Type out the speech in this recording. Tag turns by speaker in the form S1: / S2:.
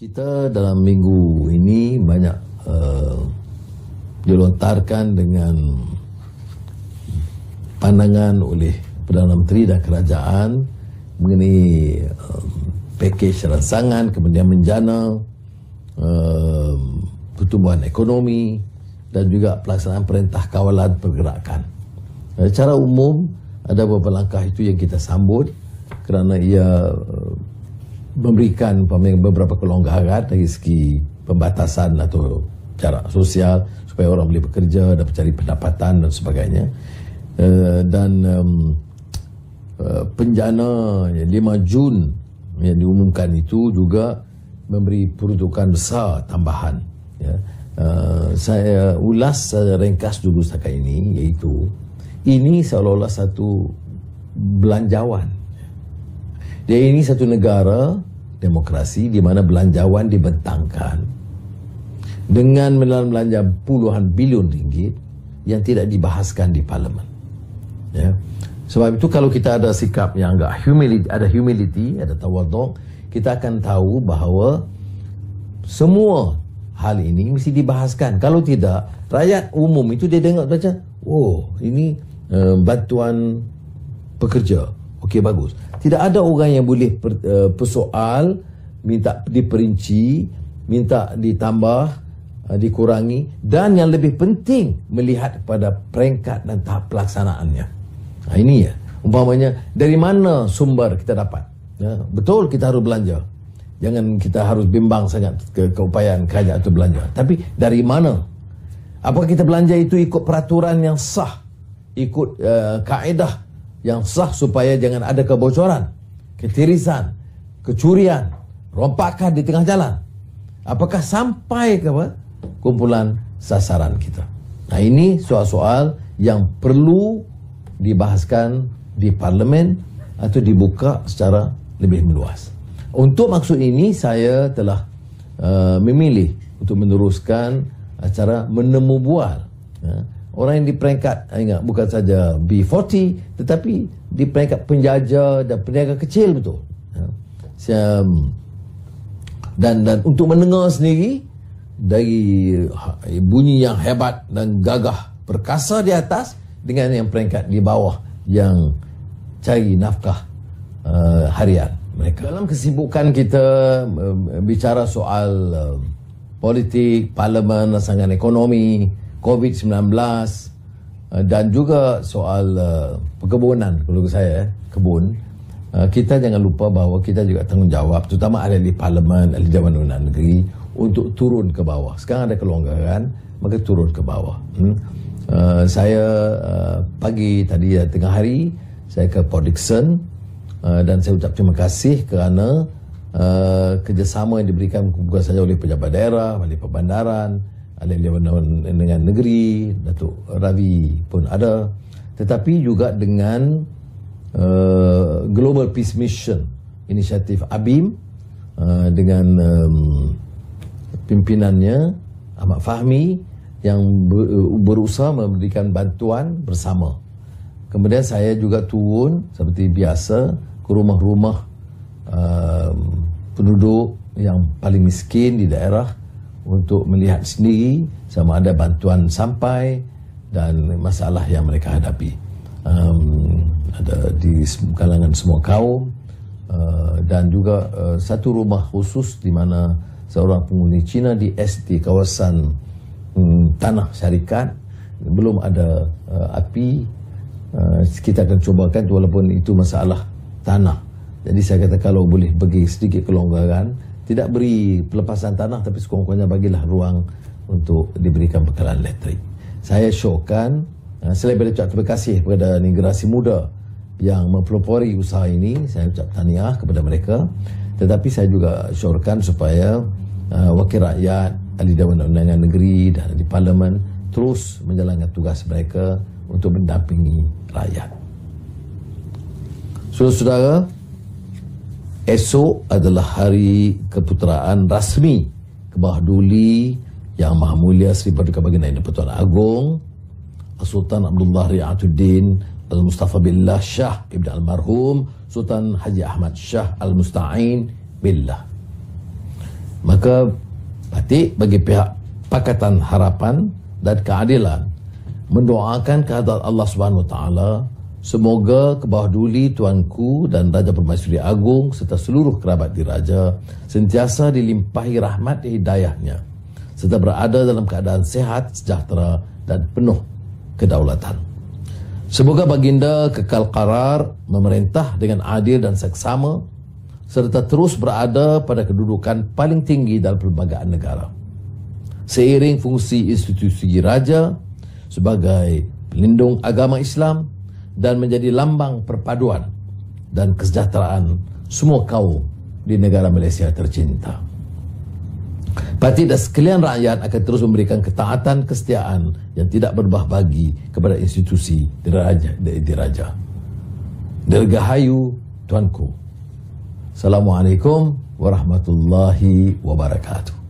S1: Kita dalam minggu ini banyak dilontarkan dengan pandangan oleh Perdana Menteri dan Kerajaan mengenai pakej rangsangan kemudian menjana, pertumbuhan ekonomi dan juga pelaksanaan perintah kawalan pergerakan. Secara umum ada beberapa langkah itu yang kita sambut kerana ia memberikan beberapa kelonggaran dari segi pembatasan atau jarak sosial supaya orang boleh bekerja dan mencari pendapatan dan sebagainya. Penjana 5 Jun yang diumumkan itu juga memberi peruntukan besar tambahan. Saya ulas ringkas dulu setakat ini, iaitu ini seolah-olah satu belanjawan. Dia ini satu negara demokrasi di mana belanjawan dibentangkan dengan belanja puluhan bilion ringgit yang tidak dibahaskan di parlimen. Sebab itu kalau kita ada sikap yang agak humility, ada tawaduk, kita akan tahu bahawa semua hal ini mesti dibahaskan. Kalau tidak, rakyat umum itu dia dengar baca, oh ini bantuan pekerja, okey bagus. Tidak ada orang yang boleh persoal, minta diperinci, minta ditambah, dikurangi, dan yang lebih penting melihat pada peringkat dan tahap pelaksanaannya. Ini ya, umpamanya dari mana sumber kita dapat. Betul kita harus belanja, jangan kita harus bimbang sangat keupayaan kerajaan itu belanja, tapi dari mana? Apakah kita belanja itu ikut peraturan yang sah, ikut kaedah yang sah supaya jangan ada kebocoran, ketirisan, kecurian, rompakan di tengah jalan? Apakah sampai ke kumpulan sasaran kita? Ini soal-soal yang perlu dibahaskan di parlimen atau dibuka secara lebih meluas. Untuk maksud ini saya telah memilih untuk meneruskan acara menemu bual. Orang yang di peringkat, ingat, bukan saja B40 tetapi di peringkat penjajah dan peniaga kecil betul. Dan untuk mendengar sendiri dari bunyi yang hebat dan gagah perkasa di atas dengan yang peringkat di bawah yang cari nafkah harian mereka. Dalam kesibukan kita bicara soal politik, parlimen, rangsangan ekonomi, COVID-19 dan juga soal perkebunan, kalau saya kebun, kita jangan lupa bahawa kita juga tanggungjawab, terutama ahli parlimen, ahli Jabatan Undang Negeri, untuk turun ke bawah. Sekarang ada kelonggaran, maka turun ke bawah. Saya pagi tadi tengah hari saya ke Port Dickson dan saya ucap terima kasih kerana kerjasama yang diberikan bukan saja oleh pejabat daerah, oleh perbandaran, oleh Jabatan dengan negeri, Datuk Ravi pun ada, tetapi juga dengan Global Peace Mission, inisiatif ABIM dengan pimpinannya Ahmad Fahmi yang berusaha memberikan bantuan bersama. Kemudian saya juga turun seperti biasa ke rumah-rumah penduduk yang paling miskin di daerah untuk melihat sendiri sama ada bantuan sampai dan masalah yang mereka hadapi. Ada di kalangan semua kaum, dan juga satu rumah khusus di mana seorang penghuni Cina di kawasan tanah syarikat, belum ada api. Kita akan cubakan walaupun itu masalah tanah. Jadi saya kata kalau boleh bagi sedikit kelonggaran, tidak beri pelepasan tanah tapi sekurang-kurangnya bagilah ruang untuk diberikan bekalan elektrik. Saya syorkan, selain daripada ucap terima kasih kepada generasi muda yang mempelopori usaha ini, saya ucap tahniah kepada mereka, tetapi saya juga syorkan supaya wakil rakyat, ahli Dewan Undangan Negeri dan di Parlimen terus menjalankan tugas mereka untuk mendampingi rakyat. Saudara-saudara, esok adalah hari keputeraan rasmi Kebawah Duli Yang Maha Mulia Seri Paduka Baginda Pertuan Agong Sultan Abdullah Ri'atuddin Al-Mustafa Billah Shah Ibn Almarhum Sultan Haji Ahmad Shah Al-Musta'in Billah. Maka Batik bagi pihak Pakatan Harapan dan Keadilan mendoakan kehadrat Allah Subhanahu Wa Taala, semoga ke bawah duli Tuanku dan Raja Permaisuri Agung serta seluruh kerabat diraja sentiasa dilimpahi rahmat hidayahnya serta berada dalam keadaan sehat, sejahtera dan penuh kedaulatan. Semoga baginda kekal qarar memerintah dengan adil dan seksama serta terus berada pada kedudukan paling tinggi dalam perlembagaan negara. Seiring fungsi institusi raja sebagai pelindung agama Islam dan menjadi lambang perpaduan dan kesejahteraan semua kaum di negara Malaysia tercinta. Batik dan sekalian rakyat akan terus memberikan ketaatan, kesetiaan yang tidak berubah bagi kepada institusi diraja. Dirgahayu Tuanku. Assalamualaikum warahmatullahi wabarakatuh.